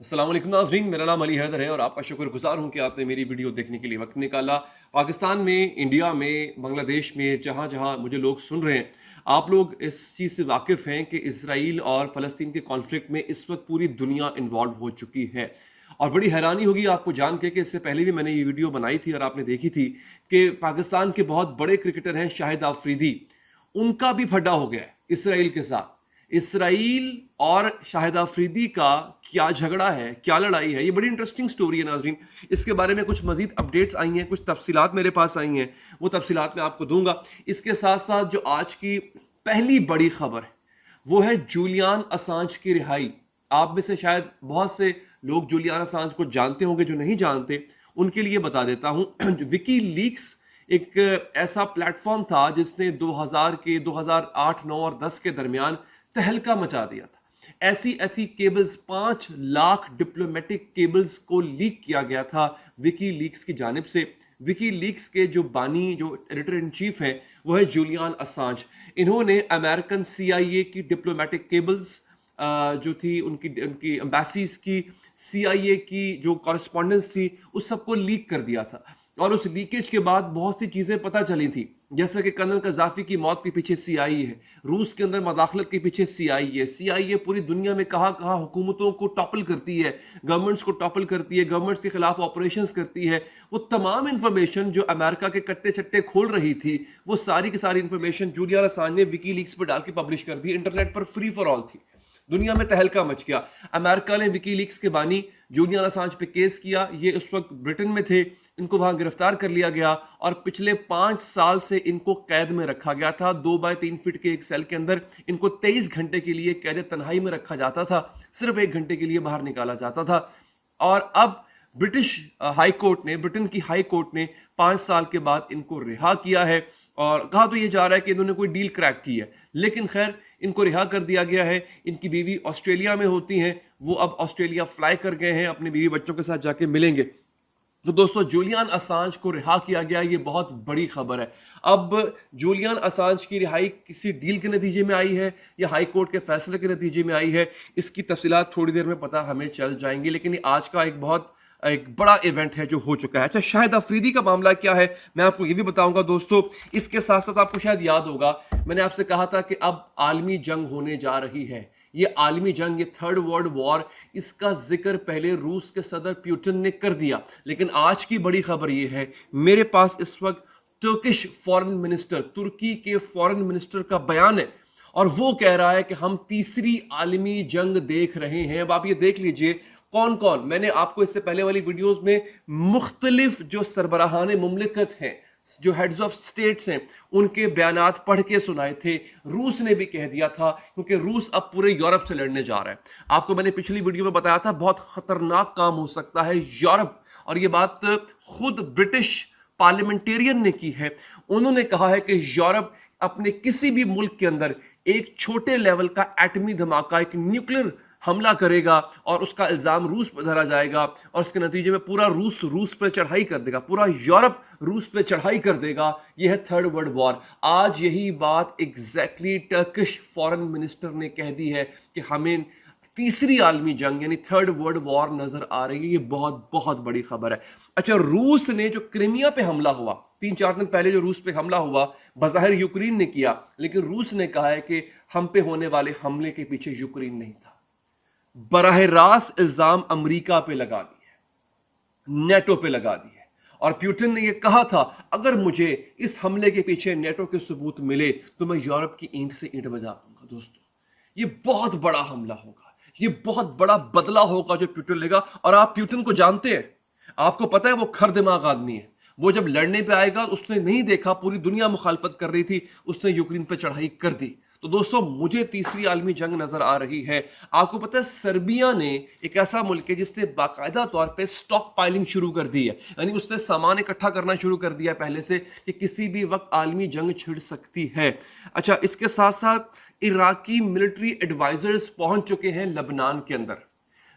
अस्सलाम वालेकुम नाज़रीन, मेरा नाम अली हैदर है और आपका शुक्रगुजार हूं कि आपने मेरी वीडियो देखने के लिए वक्त निकाला। पाकिस्तान में, इंडिया में, बांग्लादेश में, जहां जहां मुझे लोग सुन रहे हैं, आप लोग इस चीज़ से वाकिफ़ हैं कि इसराइल और फ़लस्तीन के कॉन्फ्लिक्ट में इस वक्त पूरी दुनिया इन्वॉल्व हो चुकी है। और बड़ी हैरानी होगी आपको जान के कि इससे पहले भी मैंने ये वीडियो बनाई थी और आपने देखी थी कि पाकिस्तान के बहुत बड़े क्रिकेटर हैं शाहिद आफरीदी, उनका भी फड्डा हो गया है इसराइल के साथ। इसराइल और शाहिद आफरीदी का क्या झगड़ा है, क्या लड़ाई है, ये बड़ी इंटरेस्टिंग स्टोरी है नाजरीन। इसके बारे में कुछ मजीद अपडेट्स आई हैं, कुछ तफसीलात मेरे पास आई हैं, वो तफसीलात मैं आपको दूंगा। इसके साथ साथ जो आज की पहली बड़ी खबर है वो है जूलियन असांज की रिहाई। आप में से शायद बहुत से लोग जूलियन असांज को जानते होंगे, जो नहीं जानते उनके लिए बता देता हूं। विकी लीक्स एक ऐसा प्लेटफॉर्म था जिसने 2008, 9 और 10 के दरमियान तहलका मचा दिया था। ऐसी ऐसी केबल्स, 5 लाख डिप्लोमेटिक केबल्स को लीक किया गया था विकी लीक्स की जानिब से। विकी लीक्स के जो बानी, जो एडिटर इन चीफ हैं, वो है जूलियन असांज। इन्होंने अमेरिकन CIA की डिप्लोमेटिक केबल्स जो थी, उनकी उनकी एम्बेसीज की, CIA की जो कॉरेस्पॉन्डेंस थी, उस सबको लीक कर दिया था। और उस लीकेज के बाद बहुत सी चीज़ें पता चली थी, जैसे कि कर्नल कजाफी की मौत के पीछे CIA है, रूस के अंदर मदाखलत के पीछे CIA है। CIA पूरी दुनिया में कहाँ कहाँ हुकूमतों को टॉपल करती है, गवर्नमेंट्स को टॉपल करती है, गवर्नमेंट्स के खिलाफ ऑपरेशंस करती है। वो तमाम इंफॉर्मेशन जो अमेरिका के कट्टे चट्टे खोल रही थी, वो सारी की सारी इंफॉर्मेशन जूलियन असांज ने विकीलीक्स पर डाल के पब्लिश कर दी। इंटरनेट पर फ्री फॉर ऑल थी। दुनिया में तहलका मच गया। अमेरिका ने विकीलीक्स के बानी जूलियन असांज पे केस किया। ये उस वक्त ब्रिटेन में थे, इनको वहां गिरफ्तार कर लिया गया और पिछले 5 साल से इनको कैद में रखा गया था। 2 बाय 3 फीट के एक सेल के अंदर इनको 23 घंटे के लिए कैद तन्हाई में रखा जाता था, सिर्फ 1 घंटे के लिए बाहर निकाला जाता था। और अब ब्रिटिश हाई कोर्ट ने, ब्रिटेन की हाई कोर्ट ने 5 साल के बाद इनको रिहा किया है। और कहा तो ये जा रहा है कि इन्होंने कोई डील क्रैक की है, लेकिन खैर इनको रिहा कर दिया गया है। इनकी बीवी ऑस्ट्रेलिया में होती हैं, वो अब ऑस्ट्रेलिया फ्लाई कर गए हैं, अपने बीवी बच्चों के साथ जाके मिलेंगे। तो दोस्तों, जूलियन असांज को रिहा किया गया, ये बहुत बड़ी खबर है। अब जूलियन असांज की रिहाई किसी डील के नतीजे में आई है या हाई कोर्ट के फैसले के नतीजे में आई है, इसकी तफसीलात थोड़ी देर में पता हमें चल जाएंगी। लेकिन ये आज का एक बड़ा इवेंट है जो हो चुका है। अच्छा, शाहिद अफरीदी का मामला क्या है, मैं आपको ये भी बताऊंगा दोस्तों। इसके साथ साथ आपको शायद याद होगा, मैंने आपसे कहा था कि अब आलमी जंग होने जा रही है। ये आलमी जंग, ये थर्ड वर्ल्ड वॉर, इसका जिक्र पहले रूस के सदर पुतिन ने कर दिया। लेकिन आज की बड़ी खबर ये है, मेरे पास इस वक्त तुर्किश फॉरेन मिनिस्टर, तुर्की के फॉरेन मिनिस्टर का बयान है और वो कह रहा है कि हम तीसरी आलमी जंग देख रहे हैं। अब आप ये देख लीजिए कौन कौन, मैंने आपको इससे पहले वाली वीडियोस में मुख्तलिफ जो सरबराहान मुमलिकत हैं, जो हेड्स ऑफ स्टेट्स हैं, उनके बयानात पढ़ के सुनाए थे। रूस ने भी कह दिया था, क्योंकि रूस अब पूरे यूरोप से लड़ने जा रहा है। आपको मैंने पिछली वीडियो में बताया था बहुत खतरनाक काम हो सकता है यूरोप, और ये बात खुद ब्रिटिश पार्लियामेंटेरियन ने की है। उन्होंने कहा है कि यूरोप अपने किसी भी मुल्क के अंदर एक छोटे लेवल का एटमी धमाका, एक न्यूक्लियर हमला करेगा और उसका इल्जाम रूस पर धरा जाएगा और उसके नतीजे में पूरा रूस पर चढ़ाई कर देगा, पूरा यूरोप रूस पर चढ़ाई कर देगा। यह है थर्ड वर्ल्ड वॉर। आज यही बात एग्जैक्टली टर्किश फॉरेन मिनिस्टर ने कह दी है कि हमें तीसरी आलमी जंग यानी थर्ड वर्ल्ड वॉर नजर आ रही है। ये बहुत बहुत बड़ी खबर है। अच्छा, रूस ने जो क्रीमिया पे हमला हुआ 3-4 दिन पहले, जो रूस पे हमला हुआ, बज़ाहिर यूक्रेन ने किया, लेकिन रूस ने कहा है कि हम पे होने वाले हमले के पीछे यूक्रेन नहीं था। बराह रास्त इल्जाम अमेरिका पे लगा दिए, नेटो पे लगा दिए। और पुतिन ने यह कहा था, अगर मुझे इस हमले के पीछे नेटो के सबूत मिले तो मैं यूरोप की ईंट से ईंट बजा दूंगा। दोस्तों, ये बहुत बड़ा हमला होगा, ये बहुत बड़ा बदला होगा जो पुतिन लेगा। और आप पुतिन को जानते हैं, आपको पता है वो खर दिमाग आदमी है। वो जब लड़ने पे आएगा, उसने नहीं देखा पूरी दुनिया मुखालफत कर रही थी, उसने यूक्रेन पे चढ़ाई कर दी। तो दोस्तों, मुझे तीसरी आलमी जंग नजर आ रही है। आपको पता है सर्बिया ने, एक ऐसा मुल्क है जिसने बाकायदा तौर पे स्टॉक पाइलिंग शुरू कर दी है, यानी उससे सामान इकट्ठा करना शुरू कर दिया पहले से कि किसी भी वक्त आलमी जंग छिड़ सकती है। अच्छा, इसके साथ साथ इराकी मिलिट्री एडवाइजर्स पहुंच चुके हैं लबनान के अंदर।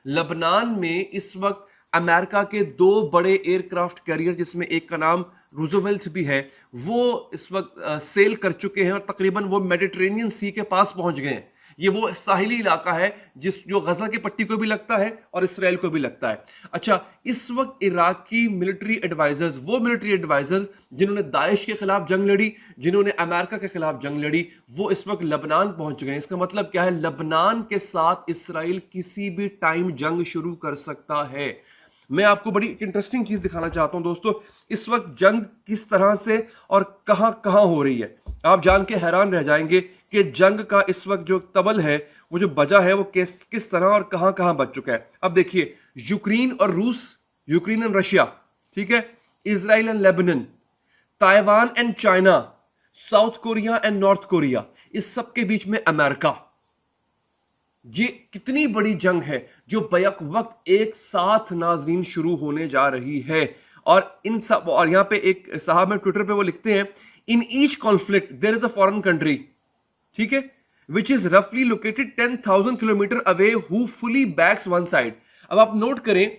लबनान में इस वक्त अमेरिका के 2 बड़े एयरक्राफ्ट कैरियर, जिसमें एक का नाम रूजवेल्ट भी है, वो इस वक्त सेल कर चुके हैं और तकरीबन वो मेडिटेरेनियन सी के पास पहुंच गए हैं। ये वो साहिली इलाका है जो गजा की पट्टी को भी लगता है और इसराइल को भी लगता है। अच्छा, इस वक्त इराकी मिलिट्री एडवाइजर्स, वो मिलिट्री एडवाइजर्स जिन्होंने दाइश के खिलाफ जंग लड़ी, जिन्होंने अमेरिका के खिलाफ जंग लड़ी, वो इस वक्त लबनान पहुंच गए हैं। इसका मतलब क्या है? लबनान के साथ इसराइल किसी भी टाइम जंग शुरू कर सकता है। मैं आपको बड़ी इंटरेस्टिंग चीज दिखाना चाहता हूं दोस्तों, इस वक्त जंग किस तरह से और कहां कहां हो रही है। आप जान के हैरान रह जाएंगे कि जंग का इस वक्त जो तबल है, वो जो बजा है, वो किस तरह और कहां कहां बज चुका है। अब देखिए, यूक्रेन और रूस, यूक्रेन एंड रशिया, ठीक है, Israel and Lebanon, Taiwan and China, South Korea and north Korea, इस सब के बीच में अमेरिका। ये कितनी बड़ी जंग है जो बैक वक्त एक साथ नाजरीन शुरू होने जा रही है। और इन सब, और यहां पे एक साहब में ट्विटर पे वो लिखते हैं, in each conflict there is a foreign country, ठीक है, विच इज रफली located 10,000 kilometre away who fully backs one side. अब आप नोट करें,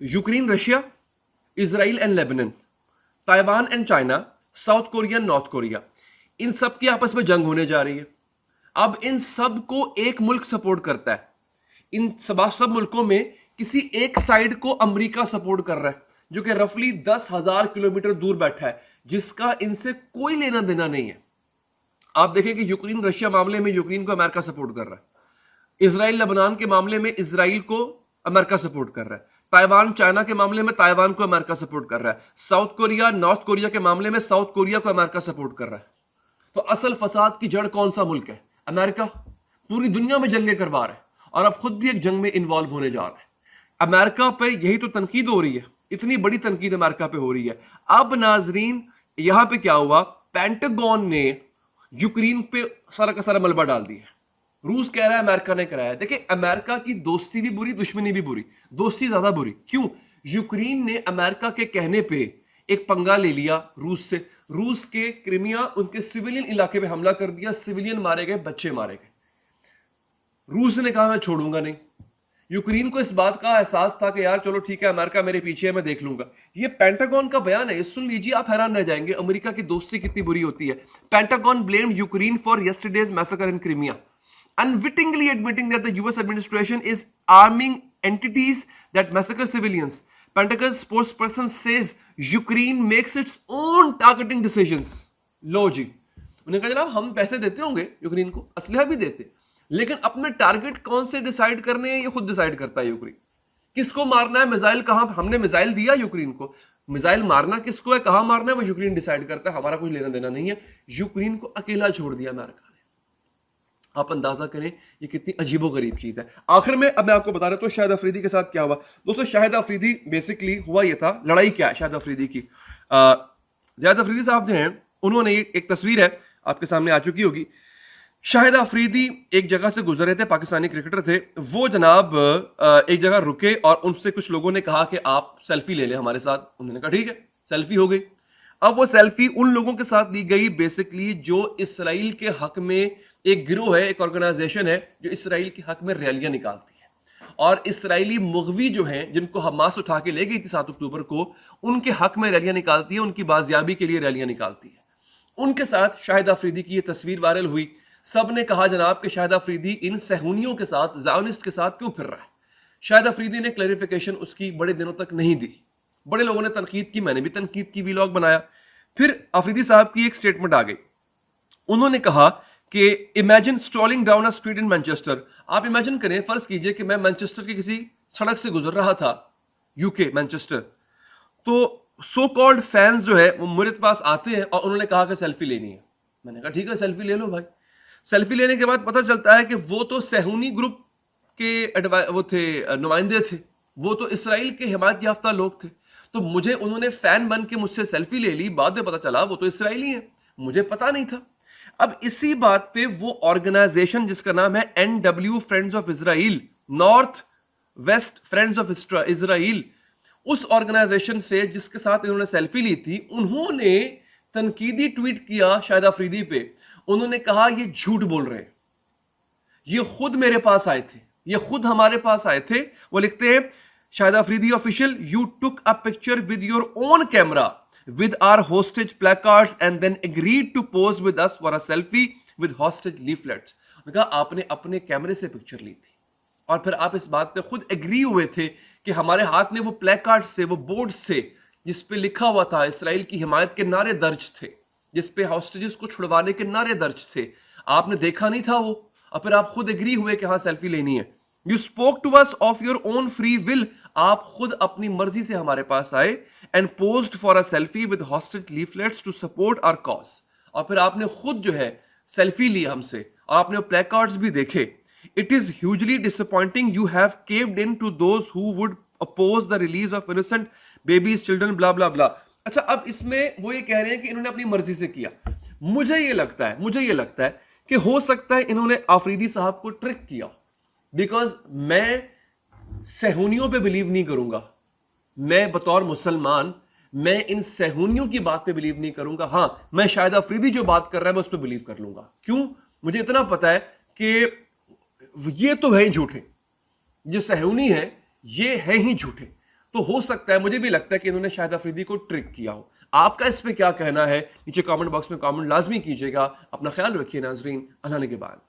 Ukraine Russia, Israel and Lebanon, Taiwan and China, South Korea, North Korea, इन सब की आपस में जंग होने जा रही है। अब इन सब को एक मुल्क सपोर्ट करता है। इन सब मुल्कों में किसी एक साइड को अमेरिका सपोर्ट कर रहा है, जो कि रफली 10,000 किलोमीटर दूर बैठा है, जिसका इनसे कोई लेना देना नहीं है। आप देखें कि यूक्रेन रशिया मामले में यूक्रेन को अमेरिका सपोर्ट कर रहा है, इजराइल लेबनान के मामले में इजराइल को अमेरिका सपोर्ट कर रहा है, ताइवान चाइना के मामले में ताइवान को अमेरिका सपोर्ट कर रहा है, साउथ कोरिया नॉर्थ कोरिया के मामले में साउथ कोरिया को अमेरिका सपोर्ट कर रहा है। तो असल फसाद की जड़ कौन सा मुल्क है? अमेरिका। पूरी दुनिया में जंगें करवा रहा है और अब खुद भी एक जंग में इन्वॉल्व होने जा रहा है। अमेरिका पे यही तो तनकीद हो रही है, इतनी बड़ी तनकीद अमेरिका पे हो रही है। अब नाजरीन, यहां पे क्या हुआ, पेंटागन ने यूक्रेन पे सारा का सारा मलबा डाल दिया। रूस कह रहा है अमेरिका ने कराया। देखिए, अमेरिका की दोस्ती भी बुरी, दुश्मनी भी बुरी, दोस्ती ज्यादा बुरी। क्यों? यूक्रेन ने अमेरिका के कहने पे एक पंगा ले लिया रूस से। रूस के क्रिमिया, उनके सिविलियन इलाके पे हमला कर दिया, सिविलियन मारे गए, बच्चे मारे गए। रूस ने कहा मैं छोड़ूंगा नहीं। यूक्रेन को इस बात का एहसास था कि यार चलो ठीक है, अमेरिका मेरे पीछे है, मैं देख लूंगा। ये पेंटागन का बयान है, सुन लीजिए, आप हैरान रह जाएंगे अमेरिका की दोस्ती कितनी बुरी होती है। Pentagon blamed Ukraine for yesterday's massacre in Crimea, unwittingly admitting that the US administration is arming entities that massacre civilians. Pentagon spokesperson says Ukraine makes its own targeting decisions. लो जी, उन्होंने कहा जनाब हम पैसे देते होंगे यूक्रेन को, असलहा भी देते, लेकिन अपने टारगेट कौन से डिसाइड करने हैं ये खुद डिसाइड करता है यूक्रेन। किसको मारना है, मिसाइल कहां, हमने मिसाइल दिया यूक्रेन को, मिसाइल मारना किसको है, कहां मारना है, वो यूक्रेन डिसाइड करता है, हमारा कुछ लेना देना नहीं है। यूक्रेन को अकेला छोड़ दिया अमेरिका ने। आप अंदाजा करें ये कितनी अजीबोगरीब चीज है। आखिर में अब मैं आपको बता रहा हूं शाहिद अफरीदी के साथ क्या हुआ। दोस्तों, शाहिद अफरीदी बेसिकली हुआ ये था, लड़ाई क्या है शाहिद अफरीदी की। शाहिद अफरीदी साहब जो हैं, उन्होंने एक तस्वीर है आपके सामने आ चुकी होगी। शाहिद अफरीदी एक जगह से गुजर रहे थे, पाकिस्तानी क्रिकेटर थे वो जनाब। एक जगह रुके और उनसे कुछ लोगों ने कहा कि आप सेल्फी ले लें हमारे साथ। उन्होंने कहा ठीक है, सेल्फी हो गई। अब वो सेल्फी उन लोगों के साथ ली गई बेसिकली जो इसराइल के हक में एक गिरोह है, एक ऑर्गेनाइजेशन है जो इसराइल के हक में रैलियां निकालती है। और इसराइली मुगवी जो हैं, जिनको हमास उठा के ले गई थी 7 अक्टूबर को, उनके हक में रैलियां निकालती है, उनकी बाजियाबी के लिए रैलियां निकालती है। उनके साथ शाहिद अफरीदी की ये तस्वीर वायरल हुई। सब ने कहा जनाब कि शाहिद अफरीदी इन सहूनियों के साथ, ज़ायोनिस्ट के साथ क्यों फिर रहा है। शाहिद अफरीदी ने क्लैरिफिकेशन उसकी बड़े दिनों तक नहीं दी। बड़े लोगों ने तनकीद की, मैंने भी तनकीद की, वीलॉग बनाया। फिर अफरीदी साहब की एक स्टेटमेंट आ गई। उन्होंने कहा कि imagine strolling down a street in Manchester. आप इमेजिन करें, फर्ज कीजिए कि मैं मैनचेस्टर की किसी सड़क से गुजर रहा था, यूके मैनचेस्टर, तो सो कॉल्ड फैंस जो है वो मेरे पास आते हैं और उन्होंने कहा कि सेल्फी लेनी है। मैंने कहा ठीक है, सेल्फी ले लो भाई। सेल्फी लेने के बाद पता चलता है कि वो तो सहूनी ग्रुप के वो थे, नुमाइंदे थे, वो तो इसराइल के हिमायत याफ्ता लोग थे। तो मुझे उन्होंने फैन बन के मुझसे सेल्फी ले ली, बाद में पता चला वो तो इसराइली है, मुझे पता नहीं था। अब इसी बात पे वो ऑर्गेनाइजेशन जिसका नाम है NW friends of Israel, north west friends of Israel, उस ऑर्गेनाइजेशन से जिसके साथ इन्होंने सेल्फी ली थी, उन्होंने तनकीदी ट्वीट किया शाहिद अफरीदी पे। उन्होंने कहा ये झूठ बोल रहे हैं, ये खुद मेरे पास आए थे, ये खुद हमारे पास आए थे। वो लिखते हैं Shahid Afridi official, you took a picture with your own camera with our hostage placards and then agreed to pose with us for a selfie with hostage leaflets. मैंने कहा आपने अपने कैमरे से पिक्चर ली थी और फिर आप इस बात पे खुद एग्री हुए थे कि हमारे हाथ में वो प्लेकार्ड्स थे, वो बोर्ड्स थे जिस पे लिखा हुआ था इसराइल की हिमायत के नारे दर्ज थे, जिस पे हॉस्टेजेस को छुड़वाने के नारे दर्ज थे। आपने देखा नहीं था वो, और फिर आप खुद एग्री हुए कि हाँ सेल्फी लेनी है। You spoke to us of your own free will, आप खुद अपनी मर्जी से हमारे पास आए and posed for a selfie with hostage leaflets to support our cause, और फिर आपने खुद जो है सेल्फी ली हमसे और आपने प्लेकार्ड्स भी देखे। It is hugely disappointing you have caved in to those who would oppose the release of innocent babies children blah blah blah. अच्छा, अब इसमें वो ये कह रहे हैं कि इन्होंने अपनी मर्जी से किया। मुझे ये लगता है कि हो सकता है इन्होंने आफरीदी साहब को ट्रिक किया, बिकॉज मैं सहूनियों पे बिलीव नहीं करूंगा। मैं बतौर मुसलमान मैं इन सहूनियों की बात पे बिलीव नहीं करूंगा। हां, मैं शायद अफरीदी जो बात कर रहा है मैं उस पर बिलीव कर लूंगा। क्यों? मुझे इतना पता है कि ये तो है ही झूठे, जो सहूनी है ये है ही झूठे। तो हो सकता है, मुझे भी लगता है कि इन्होंने शायद अफरीदी को ट्रिक किया हो। आपका इस पे क्या कहना है? नीचे कमेंट बॉक्स में कमेंट लाजमी कीजिएगा। अपना ख्याल रखिए नाजरीन, अल्लाह ने के बाद।